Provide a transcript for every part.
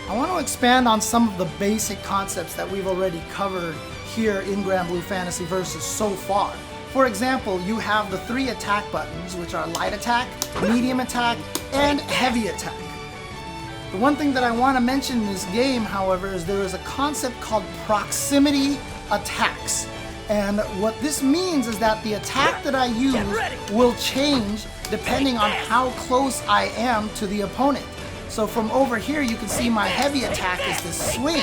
I want to expand on some of the basic concepts that we've already covered here in Granblue Fantasy Versus so far. For example, you have the 3 attack buttons, which are light attack, medium attack, and heavy attack. The one thing that I want to mention in this game, however, is there is a concept called proximity attacks. And what this means is that the attack that I use will change depending on how close I am to the opponent. So from over here, you can see my heavy attack is this swing.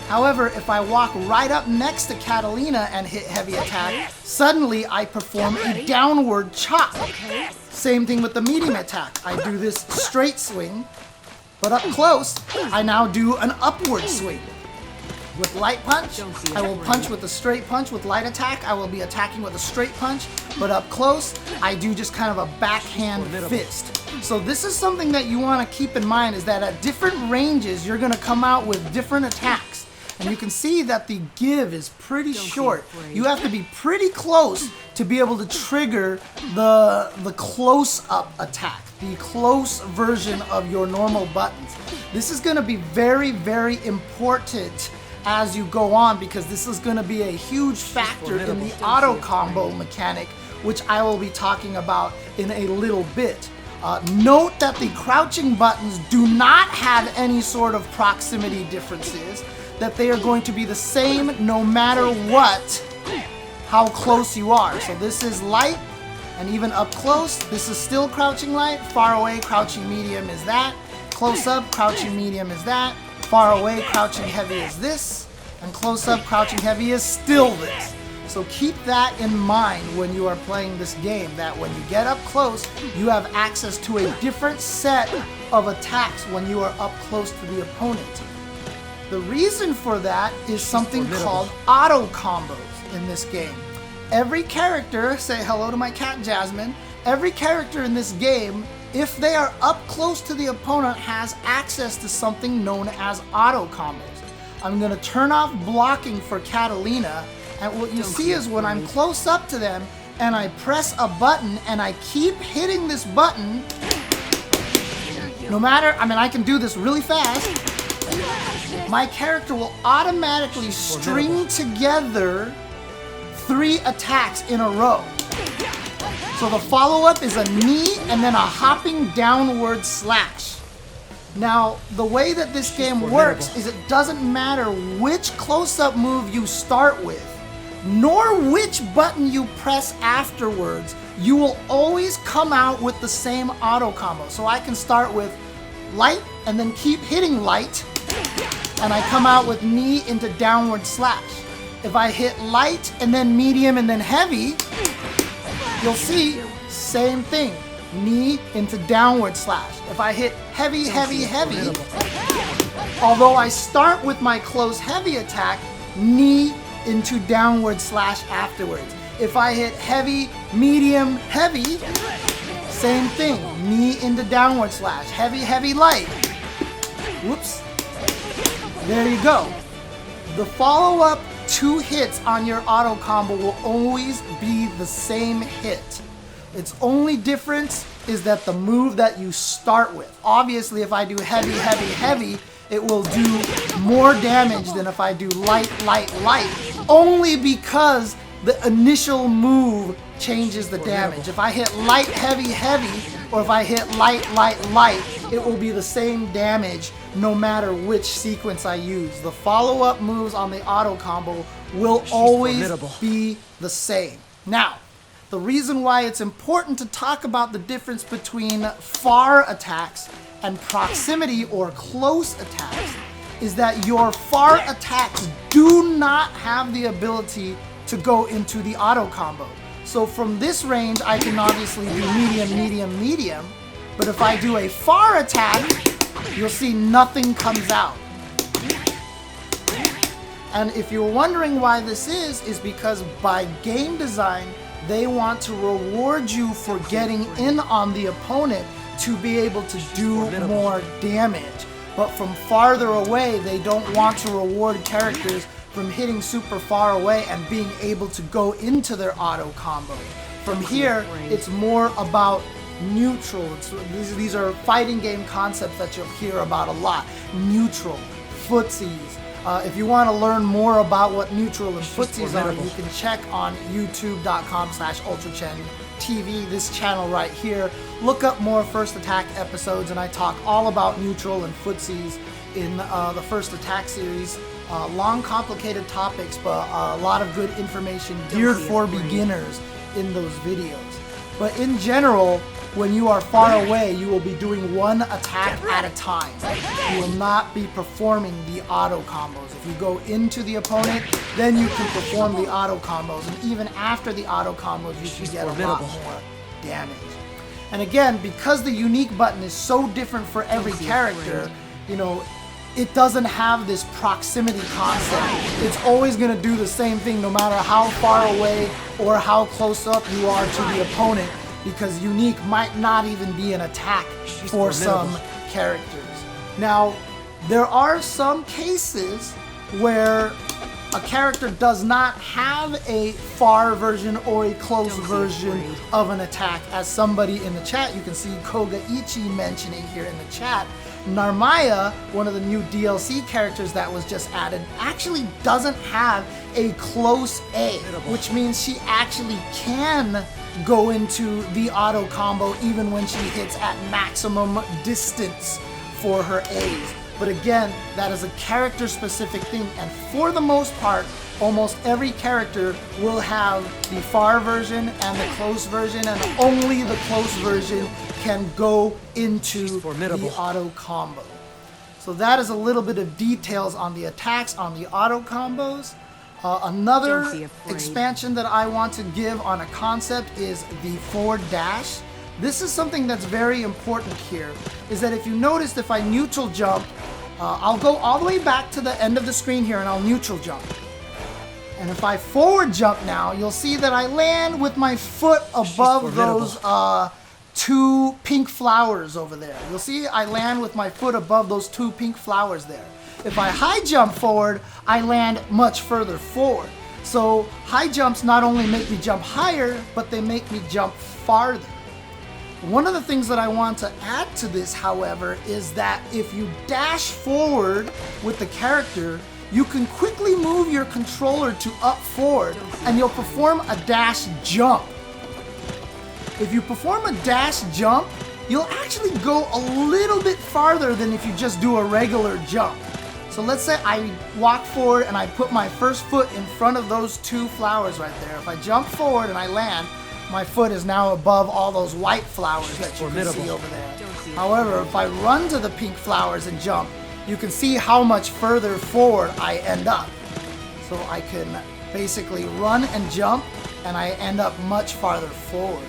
However, if I walk right up next to Catalina and hit heavy attack, suddenly I perform a downward chop. Same thing with the medium attack. I do this straight swing, but up close, I now do an upward swing. With light punch, I will punch with a straight punch. With light attack, I will be attacking with a straight punch, but up close, I do just kind of a backhand fist. So this is something that you want to keep in mind, is that at different ranges, you're going to come out with different attacks. And you can see that the give is pretty short. You have to be pretty close to be able to trigger the close-up attack, the close version of your normal buttons. This is going to be very, very important as you go on, because this is going to be a huge factor in the auto combo mechanic, which I will be talking about in a little bit. Note that the crouching buttons do not have any sort of proximity differences, that they are going to be the same no matter what, how close you are. So this is light, and even up close, this is still crouching light. Far away, crouching medium is that. Close up, crouching medium is that. Far away, crouching heavy is this. And close up, crouching heavy is still this. So keep that in mind when you are playing this game, that when you get up close, you have access to a different set of attacks when you are up close to the opponent. The reason for that is something called auto combos in this game. Every character, say hello to my cat Jasmine, every character in this game, if they are up close to the opponent, has access to something known as auto combos. I'm going to turn off blocking for Catalina, and what you see is when I'm close up to them and I press a button and I keep hitting this button, no matter, I can do this really fast, my character will automatically string together 3 attacks in a row. So the follow-up is a knee and then a hopping downward slash. Now, the way that this game works is it doesn't matter which close-up move you start with, nor which button you press afterwards, you will always come out with the same auto combo. So I can start with light and then keep hitting light, and I come out with knee into downward slash. If I hit light and then medium and then heavy, you'll see, same thing, knee into downward slash. If I hit heavy, heavy, heavy, although I start with my close heavy attack, knee into downward slash afterwards. If I hit heavy, medium, heavy, same thing, knee into downward slash. Heavy, heavy, light. Whoops. There you go. The follow-up 2 hits on your auto combo will always be the same hit. Its only difference is that the move that you start with. Obviously, if I do heavy, heavy, heavy, it will do more damage than if I do light, light, light, only because the initial move changes the damage. If I hit light, heavy, heavy, or if I hit light, light, light, it will be the same damage no matter which sequence I use. The follow-up moves on the auto combo will always be the same. Now, the reason why it's important to talk about the difference between far attacks and proximity or close attacks is that your far attacks do not have the ability to go into the auto combo. So from this range, I can obviously do medium, medium, medium, but if I do a far attack, you'll see nothing comes out. And if you're wondering why this is because by game design, they want to reward you for getting in on the opponent to be able to do more damage. But from farther away, they don't want to reward characters from hitting super far away and being able to go into their auto combo. From here, it's more about neutral. These are fighting game concepts that you'll hear about a lot. Neutral, footsies. If you want to learn more about what neutral and footsies are, you can check on youtube.com/UltraChenTV, this channel right here. Look up more First Attack episodes, and I talk all about neutral and footsies in the First Attack series. Long, complicated topics, but a lot of good information geared for beginners in those videos. But in general, when you are far away, you will be doing one attack at a time. You will not be performing the auto combos. If you go into the opponent, then you can perform the auto combos. And even after the auto combos, you can get a lot more damage. And again, because the unique button is so different for every character, you know, it doesn't have this proximity concept. It's always going to do the same thing no matter how far away or how close up you are to the opponent, because unique might not even be an attack for some characters. Now, there are some cases where a character does not have a far version or a close version of an attack. As somebody in the chat, you can see Kogaichi mentioning here in the chat, Narmaya, one of the new DLC characters that was just added, actually doesn't have a close A, which means she actually can go into the auto combo even when she hits at maximum distance for her A's. But again, that is a character specific thing, and for the most part, almost every character will have the far version and the close version, and only the close version can go into the auto combo. So that is a little bit of details on the attacks, on the auto combos. Another expansion that I want to give on a concept is the forward dash. This is something that's very important here, is that if you noticed, if I neutral jump, I'll go all the way back to the end of the screen here and I'll neutral jump. And if I forward jump now, you'll see that I land with my foot above those two pink flowers over there. You'll see I land with my foot above those two pink flowers there. If I high jump forward, I land much further forward. So high jumps not only make me jump higher, but they make me jump farther. One of the things that I want to add to this, however, is that if you dash forward with the character, you can quickly move your controller to up forward and you'll perform a dash jump. If you perform a dash jump, you'll actually go a little bit farther than if you just do a regular jump. So let's say I walk forward and I put my first foot in front of those two flowers right there. If I jump forward and I land, my foot is now above all those white flowers that you can see over there. However, if I run to the pink flowers and jump, you can see how much further forward I end up. So I can basically run and jump, and I end up much farther forward.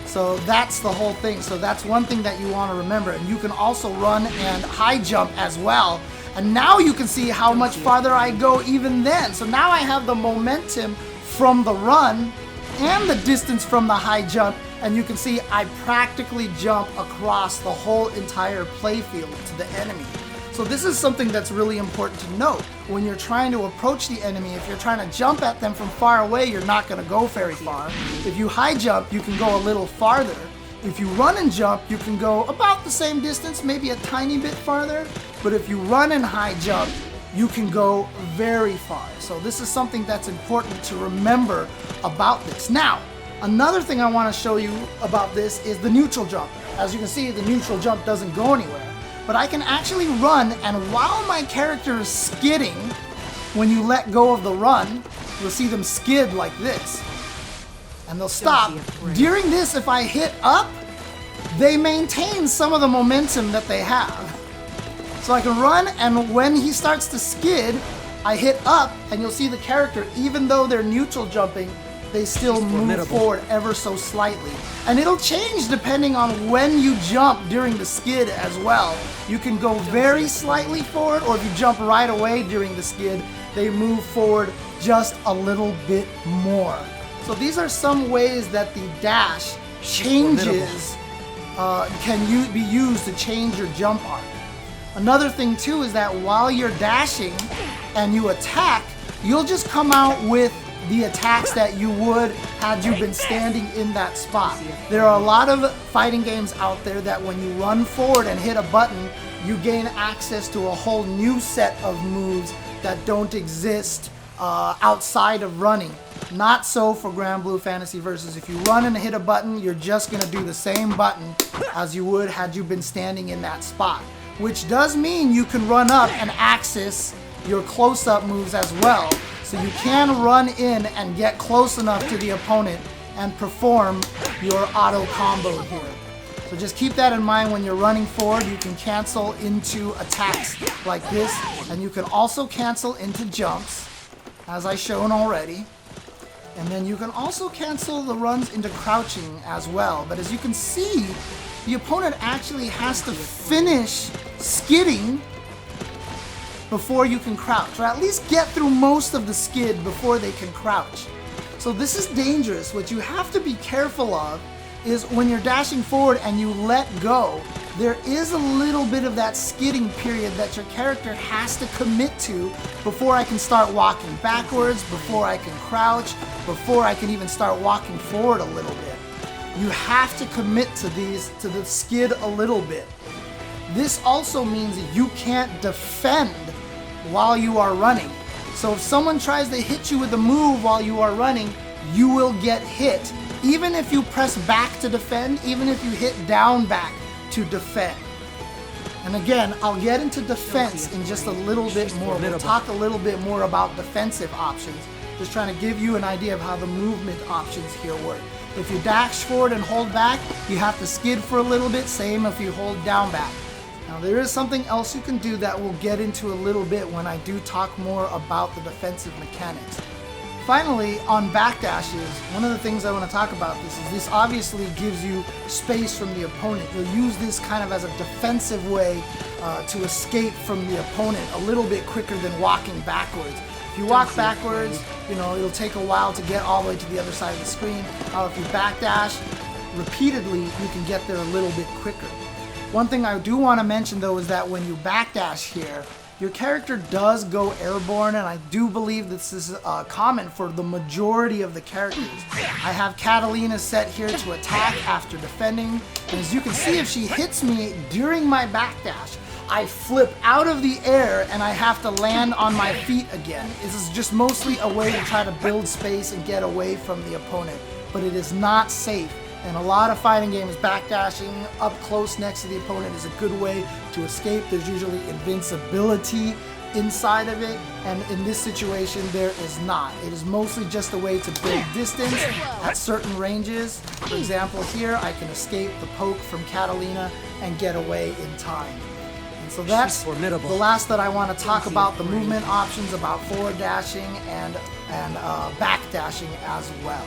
So that's the whole thing. So that's one thing that you want to remember. And you can also run and high jump as well. And now you can see how much farther I go even then. So now I have the momentum from the run and the distance from the high jump, and you can see I practically jump across the whole entire playfield to the enemy. So this is something that's really important to note. When you're trying to approach the enemy, if you're trying to jump at them from far away, you're not going to go very far. If you high jump, you can go a little farther. If you run and jump, you can go about the same distance, maybe a tiny bit farther. But if you run and high jump, you can go very far. So this is something that's important to remember about this. Now, another thing I want to show you about this is the neutral jump. As you can see, the neutral jump doesn't go anywhere. But I can actually run, and while my character is skidding, when you let go of the run, you'll see them skid like this. And they'll stop. During this, if I hit up, they maintain some of the momentum that they have. So I can run, and when he starts to skid, I hit up, and you'll see the character, even though they're neutral jumping, they still move forward ever so slightly. And it'll change depending on when you jump during the skid as well. You can go very slightly forward, or if you jump right away during the skid, they move forward just a little bit more. So these are some ways that the dash changes, can be used to change your jump arc. Another thing too is that while you're dashing and you attack, you'll just come out with the attacks that you would had you been standing in that spot. There are a lot of fighting games out there that when you run forward and hit a button, you gain access to a whole new set of moves that don't exist outside of running. Not so for Granblue Fantasy Versus. If you run and hit a button, you're just going to do the same button as you would had you been standing in that spot. Which does mean you can run up and access your close-up moves as well. So you can run in and get close enough to the opponent and perform your auto combo here. So just keep that in mind when you're running forward. You can cancel into attacks like this, and you can also cancel into jumps, as I've shown already. And then you can also cancel the runs into crouching as well. But as you can see, the opponent actually has to finish skidding before you can crouch, or at least get through most of the skid before they can crouch. So this is dangerous. What you have to be careful of is when you're dashing forward and you let go, there is a little bit of that skidding period that your character has to commit to before I can start walking backwards, before I can crouch, before I can even start walking forward a little bit. You have to commit to the skid a little bit. This also means that you can't defend while you are running. So if someone tries to hit you with a move while you are running, you will get hit. Even if you press back to defend, even if you hit down back to defend. And again, I'll get into defense in just a little bit more. We'll talk a little bit more about defensive options. Just trying to give you an idea of how the movement options here work. If you dash forward and hold back, you have to skid for a little bit. Same if you hold down back. Now there is something else you can do that we'll get into a little bit when I do talk more about the defensive mechanics. Finally, on backdashes, one of the things I want to talk about this obviously gives you space from the opponent. You'll use this kind of as a defensive way to escape from the opponent a little bit quicker than walking backwards. If you walk backwards, you know, it'll take a while to get all the way to the other side of the screen. If you backdash repeatedly, you can get there a little bit quicker. One thing I do want to mention though is that when you backdash here, your character does go airborne, and I do believe this is common for the majority of the characters. I have Catalina set here to attack after defending, and as you can see, if she hits me during my backdash, I flip out of the air and I have to land on my feet again. This is just mostly a way to try to build space and get away from the opponent, but it is not safe. In a lot of fighting games, backdashing up close next to the opponent is a good way to escape. There's usually invincibility inside of it, and in this situation there is not. It is mostly just a way to build distance at certain ranges. For example, here I can escape the poke from Catalina and get away in time. And so that's the last that I want to talk about, the movement options, about forward dashing and back dashing as well.